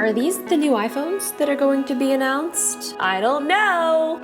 Are these the new iPhones that are going to be announced? I don't know.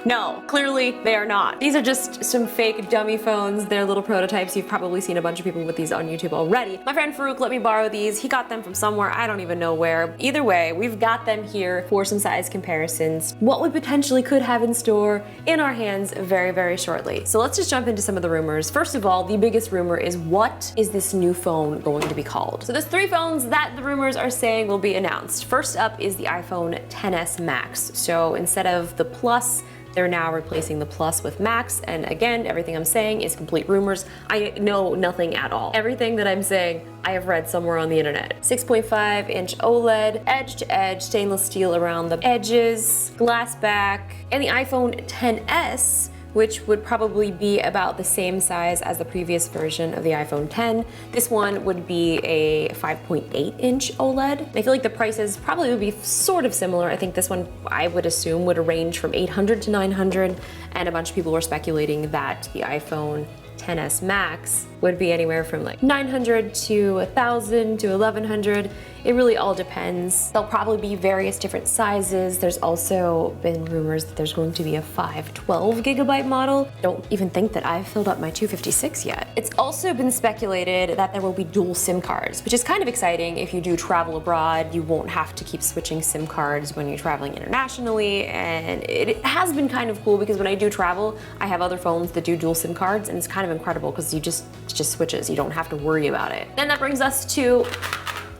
No, clearly they are not. These are just some fake dummy phones. They're little prototypes. You've probably seen a bunch of people with these on YouTube already. My friend Farouk let me borrow these. He got them from somewhere, I don't even know where. Either way, we've got them here for some size comparisons. What we potentially could have in store in our hands very, very shortly. So let's just jump into some of the rumors. First of all, the biggest rumor is, what is this new phone going to be called? So there's 3 phones that the rumors are saying will be announced. First up is the iPhone XS Max. So instead of the Plus, they're now replacing the Plus with Max, and again, everything I'm saying is complete rumors. I know nothing at all. Everything that I'm saying, I have read somewhere on the internet. 6.5-inch OLED, edge-to-edge stainless steel around the edges, glass back, and the iPhone XS, which would probably be about the same size as the previous version of the iPhone X. This one would be a 5.8-inch OLED. I feel like the prices probably would be sort of similar. I think this one, I would assume, would range from $800 to $900, and a bunch of people were speculating that the iPhone XS Max would be anywhere from like $900 to $1,000 to $1,100. It really all depends. There'll probably be various different sizes. There's also been rumors that there's going to be a 512 gigabyte model. Don't even think that I've filled up my 256 yet. It's also been speculated that there will be dual SIM cards, which is kind of exciting. If you do travel abroad, you won't have to keep switching SIM cards when you're traveling internationally. And it has been kind of cool because when I do travel, I have other phones that do dual SIM cards, and it's kind of incredible because it just switches. You don't have to worry about it. Then that brings us to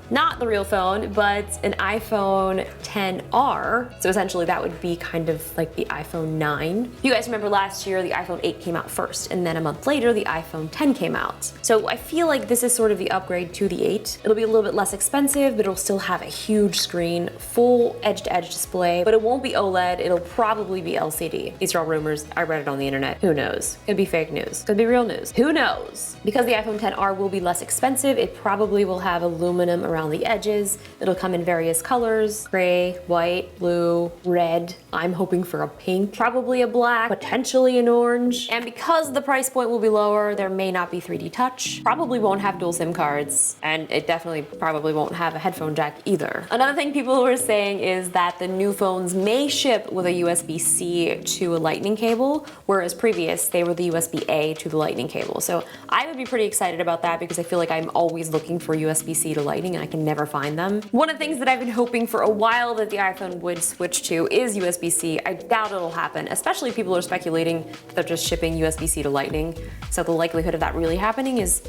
not the real phone, but an iPhone XR. So essentially that would be kind of like the iPhone 9. You guys remember last year, the iPhone 8 came out first, and then a month later, the iPhone X came out. So I feel like this is sort of the upgrade to the 8. It'll be a little bit less expensive, but it'll still have a huge screen, full edge-to-edge display, but it won't be OLED, it'll probably be LCD. These are all rumors, I read it on the internet. Who knows? Could be fake news, could be real news. Who knows? Because the iPhone XR will be less expensive, it probably will have aluminum around the edges. It'll come in various colors: gray, white, blue, red. I'm hoping for a pink, probably a black, potentially an orange. And because the price point will be lower, there may not be 3D touch, probably won't have dual SIM cards, and it definitely probably won't have a headphone jack either. Another thing people were saying is that the new phones may ship with a USB-C to a lightning cable, whereas previous they were the USB-A to the lightning cable. So I would be pretty excited about that because I feel like I'm always looking for USB-C to lightning and I can never find them. One of the things that I've been hoping for a while that the iPhone would switch to is USB-C. I doubt it'll happen, especially if people are speculating that they're just shipping USB-C to lightning. So the likelihood of that really happening is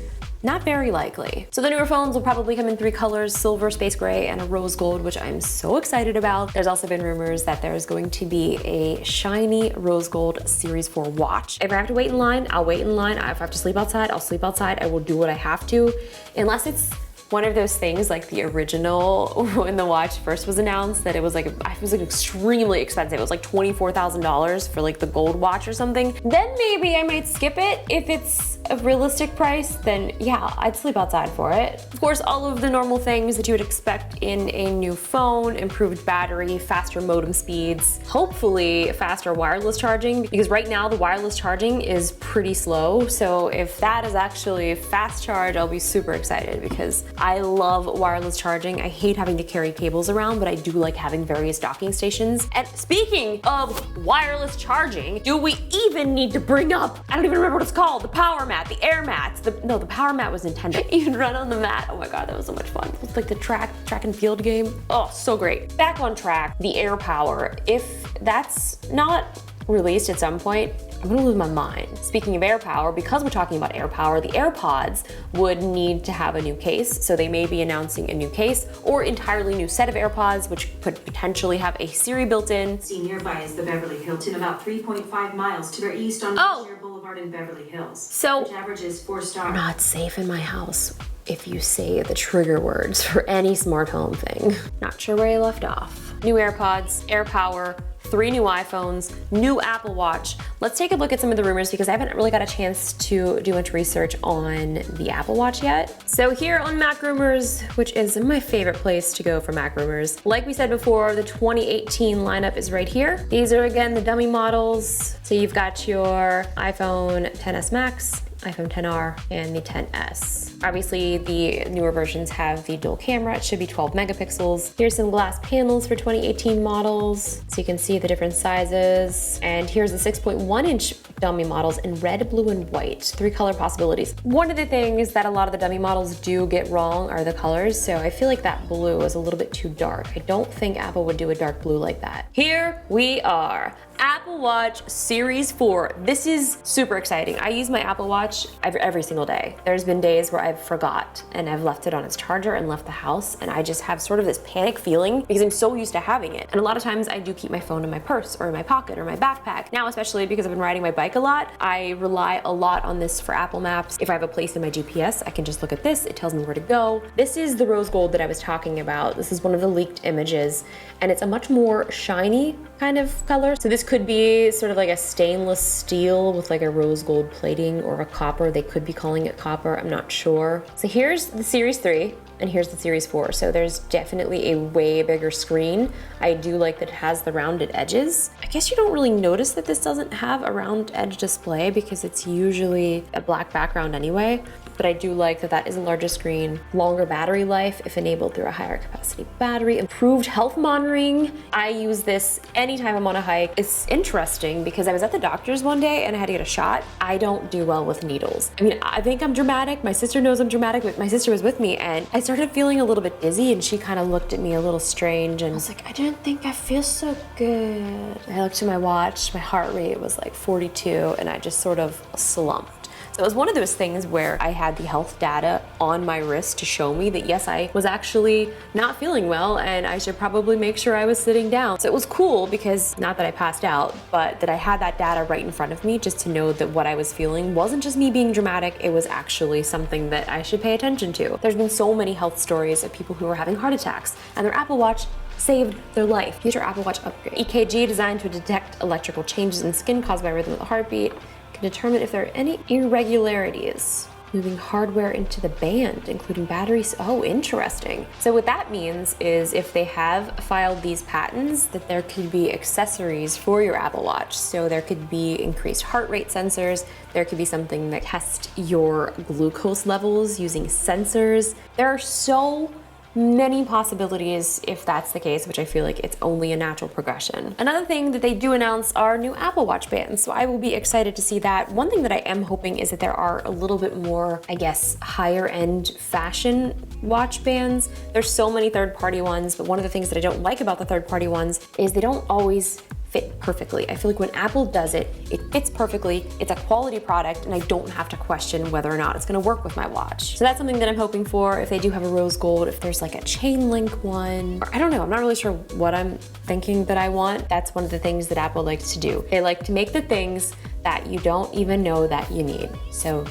not very likely. So the newer phones will probably come in 3 colors: silver, space gray, and a rose gold, which I'm so excited about. There's also been rumors that there's going to be a shiny rose gold Series 4 watch. If I have to wait in line, I'll wait in line. If I have to sleep outside, I'll sleep outside. I will do what I have to, unless it's one of those things like the original when the watch first was announced, that it was like extremely expensive. It was like $24,000 for like the gold watch or something. Then maybe I might skip it. If it's a realistic price, then yeah, I'd sleep outside for it. Of course, all of the normal things that you would expect in a new phone: improved battery, faster modem speeds, hopefully faster wireless charging, because right now the wireless charging is pretty slow. So if that is actually fast charge, I'll be super excited because I love wireless charging. I hate having to carry cables around, but I do like having various docking stations. And speaking of wireless charging, do we even need to bring up, I don't even remember what it's called, the power mat, the air mats. No, the power mat was Nintendo. You can run on the mat. Oh my God, that was so much fun. It's like the track and field game. Oh, so great. Back on track, the Air Power. If that's not released at some point, I'm gonna lose my mind. Speaking of Air Power, because we're talking about Air Power, the AirPods would need to have a new case, so they may be announcing a new case or entirely new set of AirPods, which could potentially have a Siri built in. Seen nearby is the Beverly Hilton, about 3.5 miles to their east on Wilshire Boulevard in Beverly Hills. So, which averages 4 stars. Not safe in my house if you say the trigger words for any smart home thing. Not sure where I left off. New AirPods, Air Power, 3 new iPhones, new Apple Watch. Let's take a look at some of the rumors because I haven't really got a chance to do much research on the Apple Watch yet. So here on Mac Rumors, which is my favorite place to go for Mac Rumors, like we said before, the 2018 lineup is right here. These are again the dummy models. So you've got your iPhone XS Max, iPhone XR and the XS. Obviously, the newer versions have the dual camera. It should be 12 megapixels. Here's some glass panels for 2018 models, so you can see the different sizes. And here's the 6.1-inch dummy models in red, blue, and white. 3 color possibilities. One of the things that a lot of the dummy models do get wrong are the colors, so I feel like that blue is a little bit too dark. I don't think Apple would do a dark blue like that. Here we are. Apple Watch Series 4. This is super exciting. I use my Apple Watch every single day. There's been days where I've forgot and I've left it on its charger and left the house, and I just have sort of this panic feeling because I'm so used to having it. And a lot of times I do keep my phone in my purse or in my pocket or my backpack. Now, especially because I've been riding my bike a lot, I rely a lot on this for Apple Maps. If I have a place in my GPS, I can just look at this. It tells me where to go. This is the rose gold that I was talking about. This is one of the leaked images, and it's a much more shiny kind of color. So this could be sort of like a stainless steel with like a rose gold plating, or a copper. They could be calling it copper, I'm not sure. So here's the Series 3 and here's the Series 4. So there's definitely a way bigger screen. I do like that it has the rounded edges. I guess you don't really notice that this doesn't have a round edge display because it's usually a black background anyway. But I do like that that is a larger screen, longer battery life if enabled through a higher capacity battery, improved health monitoring. I use this anytime I'm on a hike. It's interesting because I was at the doctor's one day and I had to get a shot. I don't do well with needles. I mean, I think I'm dramatic. My sister knows I'm dramatic, but my sister was with me and I started feeling a little bit dizzy and she kind of looked at me a little strange and I was like, I didn't think I feel so good. I looked at my watch, my heart rate was like 42 and I just sort of slumped. So it was one of those things where I had the health data on my wrist to show me that yes, I was actually not feeling well and I should probably make sure I was sitting down. So it was cool because not that I passed out, but that I had that data right in front of me just to know that what I was feeling wasn't just me being dramatic, it was actually something that I should pay attention to. There's been so many health stories of people who are having heart attacks and their Apple Watch saved their life. Here's your Apple Watch upgrade. EKG designed to detect electrical changes in skin caused by rhythm of the heartbeat. Determine if there are any irregularities. Moving hardware into the band, including batteries. Oh, interesting. So what that means is if they have filed these patents, that there could be accessories for your Apple Watch. So there could be increased heart rate sensors. There could be something that tests your glucose levels using sensors. There are so many possibilities if that's the case, which I feel like it's only a natural progression. Another thing that they do announce are new Apple Watch bands, so I will be excited to see that. One thing that I am hoping is that there are a little bit more, I guess, higher end fashion watch bands. There's so many third-party ones, but one of the things that I don't like about the third-party ones is they don't always fit perfectly. I feel like when Apple does it, it fits perfectly, it's a quality product, and I don't have to question whether or not it's gonna work with my watch. So that's something that I'm hoping for. If they do have a rose gold, if there's like a chain link one, or I don't know, I'm not really sure what I'm thinking that I want. That's one of the things that Apple likes to do. They like to make the things that you don't even know that you need. So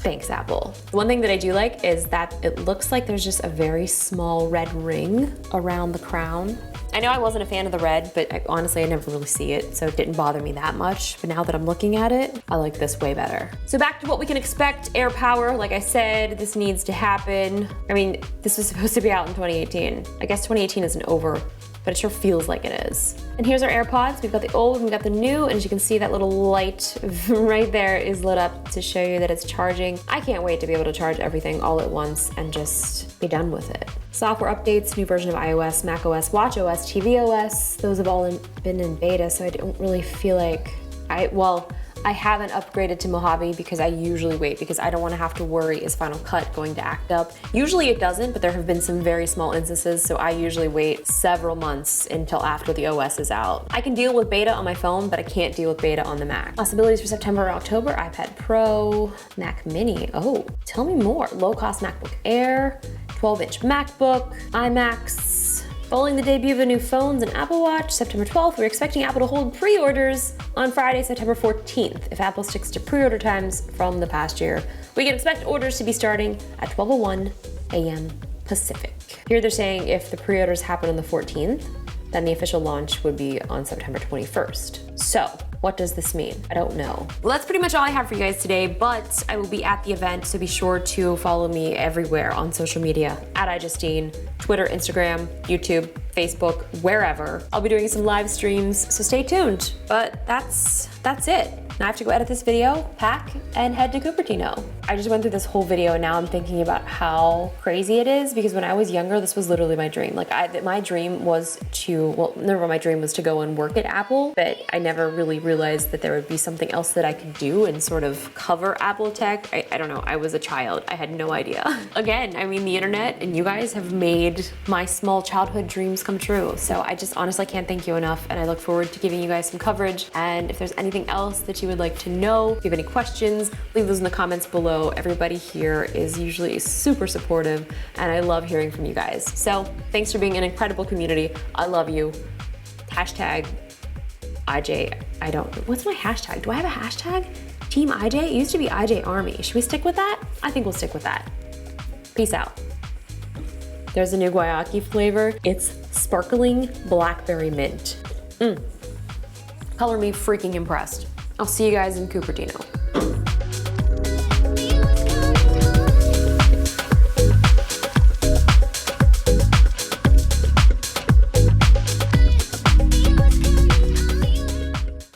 thanks, Apple. One thing that I do like is that it looks like there's just a very small red ring around the crown. I know I wasn't a fan of the red, but honestly, I never really see it, so it didn't bother me that much. But now that I'm looking at it, I like this way better. So back to what we can expect, Air Power. Like I said, this needs to happen. I mean, this was supposed to be out in 2018. I guess 2018 isn't over, but it sure feels like it is. And here's our AirPods. We've got the old and we've got the new, and as you can see, that little light right there is lit up to show you that it's charging. I can't wait to be able to charge everything all at once and just be done with it. Software updates, new version of iOS, macOS, watchOS, tvOS, those have all been in beta, so I don't really feel like I haven't upgraded to Mojave because I usually wait because I don't want to have to worry, is Final Cut going to act up? Usually it doesn't, but there have been some very small instances, so I usually wait several months until after the OS is out. I can deal with beta on my phone, but I can't deal with beta on the Mac. Possibilities for September or October, iPad Pro, Mac Mini. Oh, tell me more. Low-cost MacBook Air, 12-inch MacBook, iMacs. Following the debut of the new phones and Apple Watch, September 12th, we're expecting Apple to hold pre-orders on Friday, September 14th. If Apple sticks to pre-order times from the past year, we can expect orders to be starting at 12:01 a.m. Pacific. Here they're saying if the pre-orders happen on the 14th, then the official launch would be on September 21st. So, what does this mean? I don't know. Well, that's pretty much all I have for you guys today, but I will be at the event, so be sure to follow me everywhere on social media, at iJustine, Twitter, Instagram, YouTube, Facebook, wherever. I'll be doing some live streams, so stay tuned. But that's it. Now I have to go edit this video, pack, and head to Cupertino. I just went through this whole video and now I'm thinking about how crazy it is because when I was younger, this was literally my dream. Like my dream was my dream was to go and work at Apple, but I never really realized that there would be something else that I could do and sort of cover Apple tech. I don't know, I was a child. I had no idea. Again, I mean, the internet and you guys have made my small childhood dreams come true. So I just honestly can't thank you enough, and I look forward to giving you guys some coverage. And if there's anything else that you would like to know, if you have any questions, leave those in the comments below. Everybody here is usually super supportive, and I love hearing from you guys. So thanks for being an incredible community. I love you. Hashtag IJ, what's my hashtag? Do I have a hashtag? Team IJ? It used to be IJ Army. Should we stick with that? I think we'll stick with that. Peace out. There's a new guayaki flavor. It's sparkling blackberry mint. Color me freaking impressed. I'll see you guys in Cupertino.